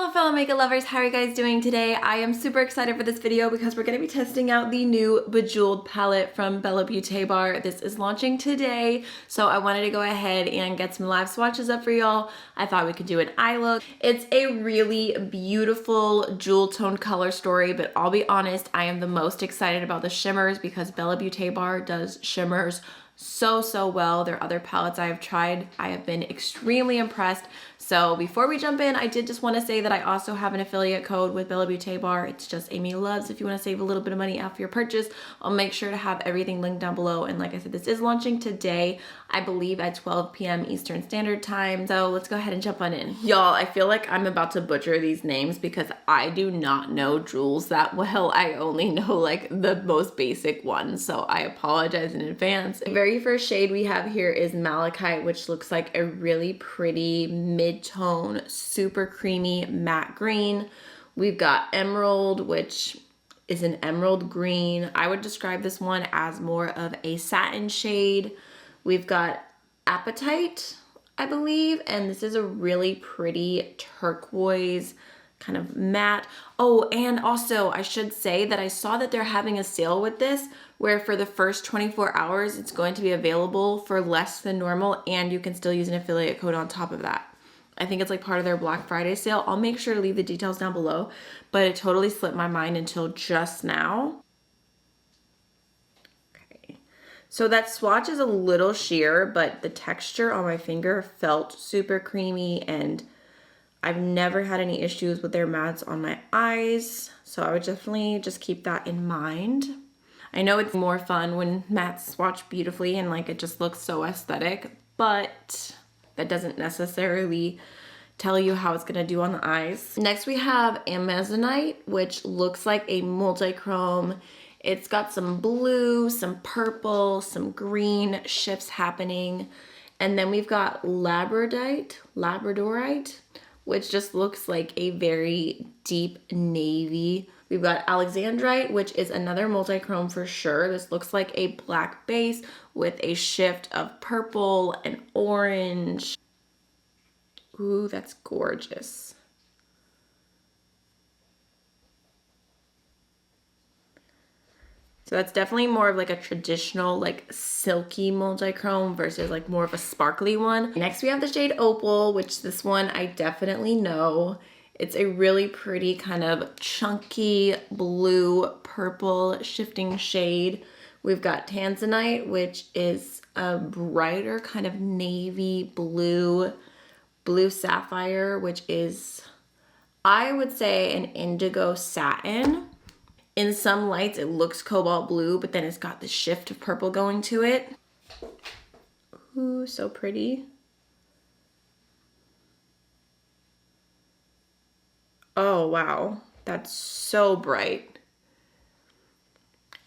Hello fellow makeup lovers, how are you guys doing today? I am super excited for this video because we're going to be testing out the new Bejeweled palette from Beaute Bar. This is launching today, so I wanted to go ahead and get some live swatches up for y'all. I thought we could do an eye look. It's a really beautiful jewel tone color story, but I'll be honest, I am the most excited about the shimmers because Beaute Bar does shimmers so well. Their other palettes I have tried, I have been extremely impressed. So before we jump in, I did just want to say that I also have an affiliate code with Beaute Bar. It's just AMYLOVES. If you want to save a little bit of money after your purchase, I'll make sure to have everything linked down below. And like I said, this is launching today, I believe at 12 p.m. Eastern Standard Time. So let's go ahead and jump on in. Y'all, I feel like I'm about to butcher these names because I do not know jewels that well. I only know like the most basic ones. So I apologize in advance. The very first shade we have here is Malachite, which looks like a really pretty mid-tone, super creamy matte green. We've got Emerald, which is an emerald green. I would describe this one as more of a satin shade. We've got Appetite, I believe, and this is a really pretty turquoise kind of matte. Oh, and also I should say that I saw that they're having a sale with this where for the first 24 hours it's going to be available for less than normal, and you can still use an affiliate code on top of that. I think it's like part of their Black Friday sale. I'll make sure to leave the details down below, but it totally slipped my mind until just now. Okay, so that swatch is a little sheer, but the texture on my finger felt super creamy, and I've never had any issues with their mattes on my eyes, so I would definitely just keep that in mind. I know it's more fun when mattes swatch beautifully and like it just looks so aesthetic, but that doesn't necessarily tell you how it's gonna do on the eyes. Next we have Amazonite, which looks like a multi-chrome. It's got some blue, some purple, some green shifts happening. And then we've got Labradorite, which just looks like a very deep navy. We've got Alexandrite, which is another multi-chrome for sure. This looks like a black base with a shift of purple and orange. Ooh, that's gorgeous. So that's definitely more of like a traditional like silky multi-chrome versus like more of a sparkly one. Next we have the shade Opal, which this one I definitely know. It's a really pretty kind of chunky blue purple shifting shade. We've got Tanzanite, which is a brighter kind of navy blue, blue sapphire, which is, I would say, an indigo satin. In some lights, it looks cobalt blue, but then it's got the shift of purple going to it. Ooh, so pretty. Oh, wow. That's so bright.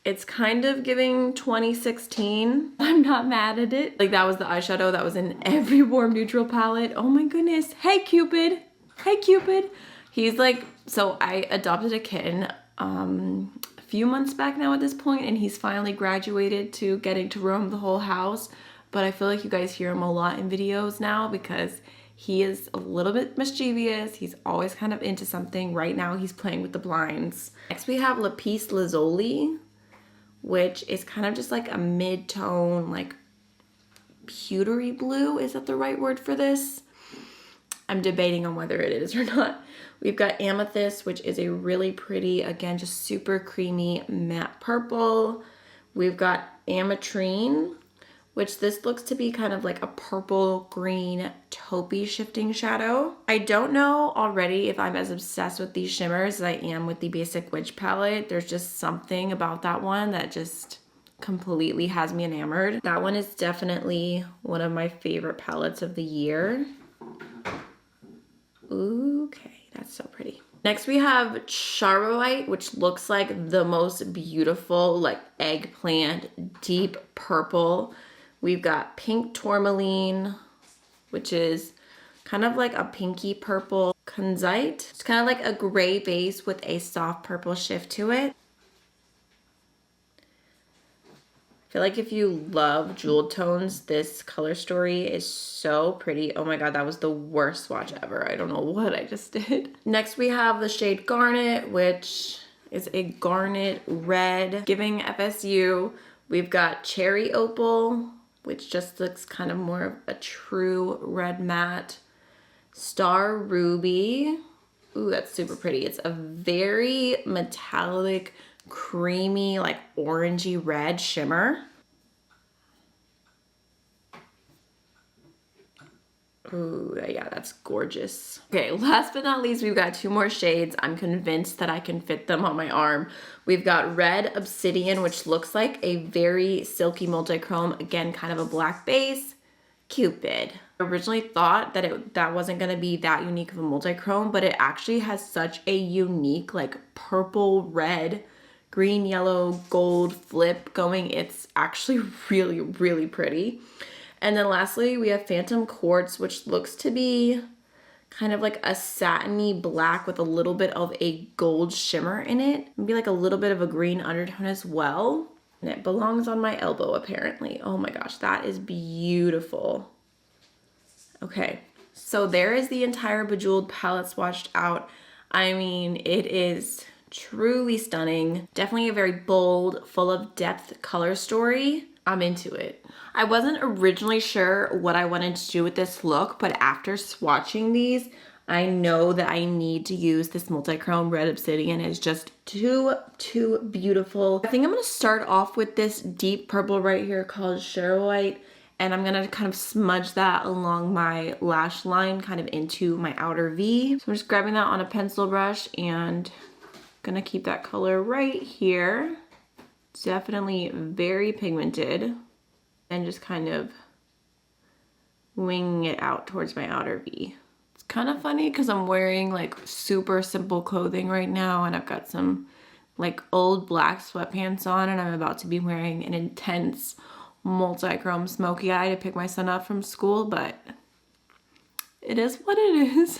It's kind of giving 2016. I'm not mad at it. Like that was the eyeshadow that was in every warm neutral palette. Oh my goodness. Hey, Cupid. Hey, Cupid. He's like, so I adopted a kitten a few months back now at this point, and he's finally graduated to getting to roam the whole house. But I feel like you guys hear him a lot in videos now because he is a little bit mischievous. He's always kind of into something. Right now he's playing with the blinds. Next we have Lapis Lazuli, which is kind of just like a mid-tone, like pewtery blue. Is that the right word for this? I'm debating on whether it is or not. We've got Amethyst, which is a really pretty, again, just super creamy matte purple. We've got Ametrine, which this looks to be kind of like a purple green taupey shifting shadow. I don't know already if I'm as obsessed with these shimmers as I am with the basic witch palette. There's just something about that one that just completely has me enamored. That one is definitely one of my favorite palettes of the year. Okay, that's so pretty. Next we have Charoite, which looks like the most beautiful like eggplant deep purple. We've got Pink Tourmaline, which is kind of like a pinky purple Kunzite. It's kind of like a gray base with a soft purple shift to it. I feel like if you love jeweled tones, this color story is so pretty. Oh my god, that was the worst swatch ever. I don't know what I just did. Next we have the shade Garnet, which is a garnet red, giving FSU. We've got Cherry Opal, which just looks kind of more of a true red matte. Star Ruby. Ooh, that's super pretty. It's a very metallic, creamy, like orangey red shimmer. Ooh, yeah, that's gorgeous. Okay, last but not least, we've got two more shades. I'm convinced that I can fit them on my arm. We've got Red Obsidian, which looks like a very silky multi-chrome. Again, kind of a black base. Cupid. I originally thought that that wasn't gonna be that unique of a multi-chrome, but it actually has such a unique, like purple, red, green, yellow, gold flip going. It's actually really, really pretty. And then lastly, we have Phantom Quartz, which looks to be kind of like a satiny black with a little bit of a gold shimmer in it. Maybe like a little bit of a green undertone as well. And it belongs on my elbow, apparently. Oh my gosh, that is beautiful. Okay, so there is the entire Bejeweled palette swatched out. I mean, it is truly stunning. Definitely a very bold, full of depth color story. I'm into it. I wasn't originally sure what I wanted to do with this look, but after swatching these, I know that I need to use this multi-chrome Red Obsidian. It's just too beautiful. I think I'm gonna start off with this deep purple right here called Sugar White, and I'm gonna kind of smudge that along my lash line, kind of into my outer V. So I'm just grabbing that on a pencil brush and gonna keep that color right here. It's definitely very pigmented, and just kind of winging it out towards my outer V. It's kind of funny because I'm wearing like super simple clothing right now, and I've got some like old black sweatpants on, and I'm about to be wearing an intense multi-chrome smoky eye to pick my son up from school, but it is what it is.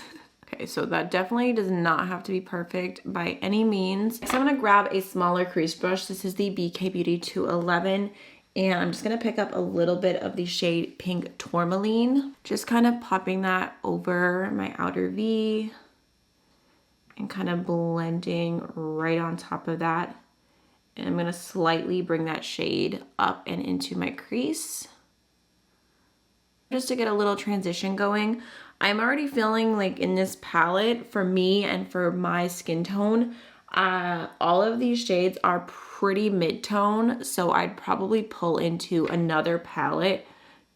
Okay, so that definitely does not have to be perfect by any means. So I'm gonna grab a smaller crease brush. This is the BK Beauty 211. And I'm just gonna pick up a little bit of the shade Pink Tourmaline. Just kind of popping that over my outer V and kind of blending right on top of that. And I'm gonna slightly bring that shade up and into my crease, just to get a little transition going. I'm already feeling like in this palette, for me and for my skin tone, all of these shades are pretty mid-tone, so I'd probably pull into another palette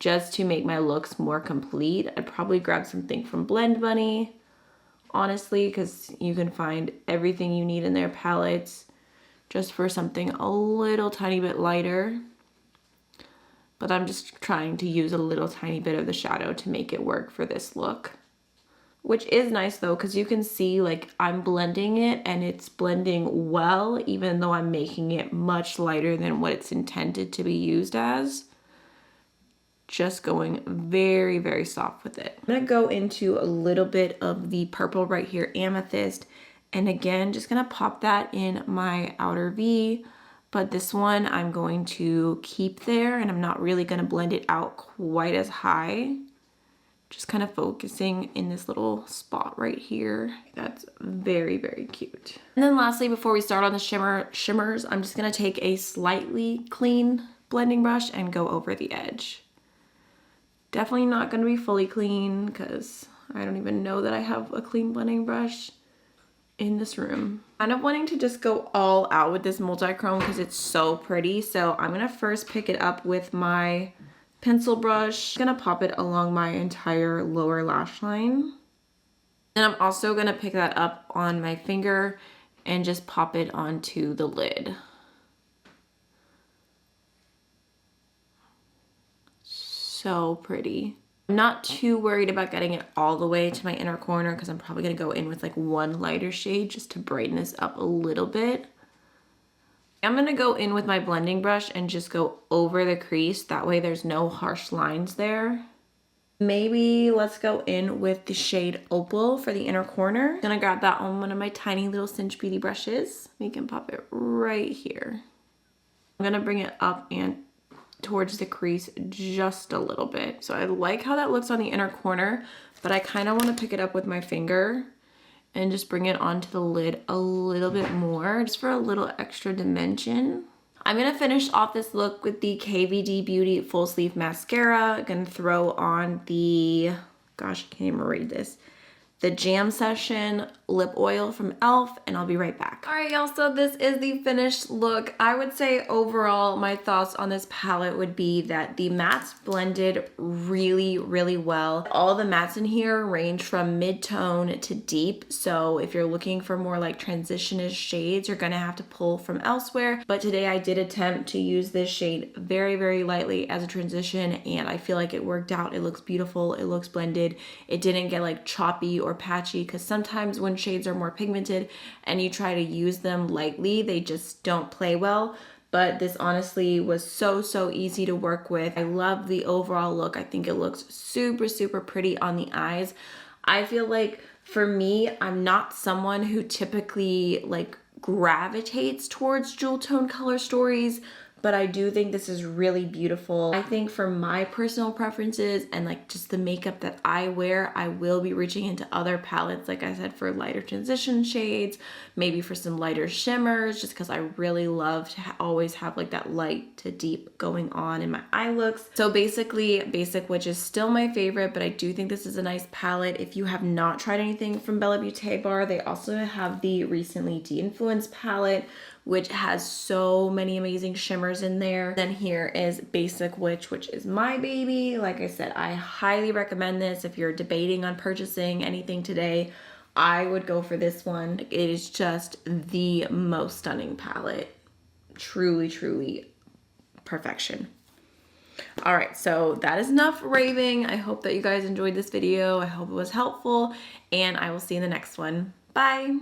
just to make my looks more complete. I'd probably grab something from Blend Bunny, honestly, because you can find everything you need in their palettes just for something a little tiny bit lighter. But I'm just trying to use a little tiny bit of the shadow to make it work for this look. Which is nice though, because you can see like I'm blending it and it's blending well, even though I'm making it much lighter than what it's intended to be used as. Just going very, very soft with it. I'm gonna go into a little bit of the purple right here, Amethyst. And again, just gonna pop that in my outer V. But this one I'm going to keep there, and I'm not really gonna blend it out quite as high. Just kind of focusing in this little spot right here. That's very, very cute. And then lastly, before we start on the shimmers, I'm just gonna take a slightly clean blending brush and go over the edge. Definitely not gonna be fully clean because I don't even know that I have a clean blending brush in this room. Kind of wanting to just go all out with this multi-chrome because it's so pretty. So I'm gonna first pick it up with my pencil brush. I'm gonna pop it along my entire lower lash line. And I'm also gonna pick that up on my finger and just pop it onto the lid. So pretty. I'm not too worried about getting it all the way to my inner corner because I'm probably gonna go in with like one lighter shade just to brighten this up a little bit. I'm gonna go in with my blending brush and just go over the crease. That way there's no harsh lines there. Maybe let's go in with the shade Opal for the inner corner. I'm gonna grab that on one of my tiny little Cinch Beauty brushes. We can pop it right here. I'm gonna bring it up and towards the crease just a little bit. So I like how that looks on the inner corner, but I kind of want to pick it up with my finger and just bring it onto the lid a little bit more, just for a little extra dimension. I'm gonna finish off this look with the KVD Beauty Full Sleeve Mascara. I'm gonna throw on the, gosh, I can't even read this, the Jam Session lip oil from e.l.f. and I'll be right back. All right, y'all, so this is the finished look. I would say overall, my thoughts on this palette would be that the mattes blended really, really well. All the mattes in here range from mid-tone to deep. So if you're looking for more like transition-ish shades, you're gonna have to pull from elsewhere. But today I did attempt to use this shade very, very lightly as a transition, and I feel like it worked out. It looks beautiful, it looks blended. It didn't get like choppy or patchy, because sometimes when shades are more pigmented and you try to use them lightly, they just don't play well. But this honestly was so easy to work with. I love the overall look. I think it looks super, super pretty on the eyes. I feel like for me, I'm not someone who typically like gravitates towards jewel tone color stories, but I do think this is really beautiful. I think for my personal preferences and like just the makeup that I wear, I will be reaching into other palettes, like I said, for lighter transition shades, maybe for some lighter shimmers, just because I really love to always have like that light to deep going on in my eye looks. So basically, Basic Witch is still my favorite, but I do think this is a nice palette. If you have not tried anything from Bella Beaute Bar, they also have the recently de-influenced palette, which has so many amazing shimmers in there. Then here is Basic Witch, which is my baby. Like I said, I highly recommend this. If you're debating on purchasing anything today, I would go for this one. It is just the most stunning palette. Truly, truly perfection. All right, so that is enough raving. I hope that you guys enjoyed this video. I hope it was helpful, and I will see you in the next one. Bye.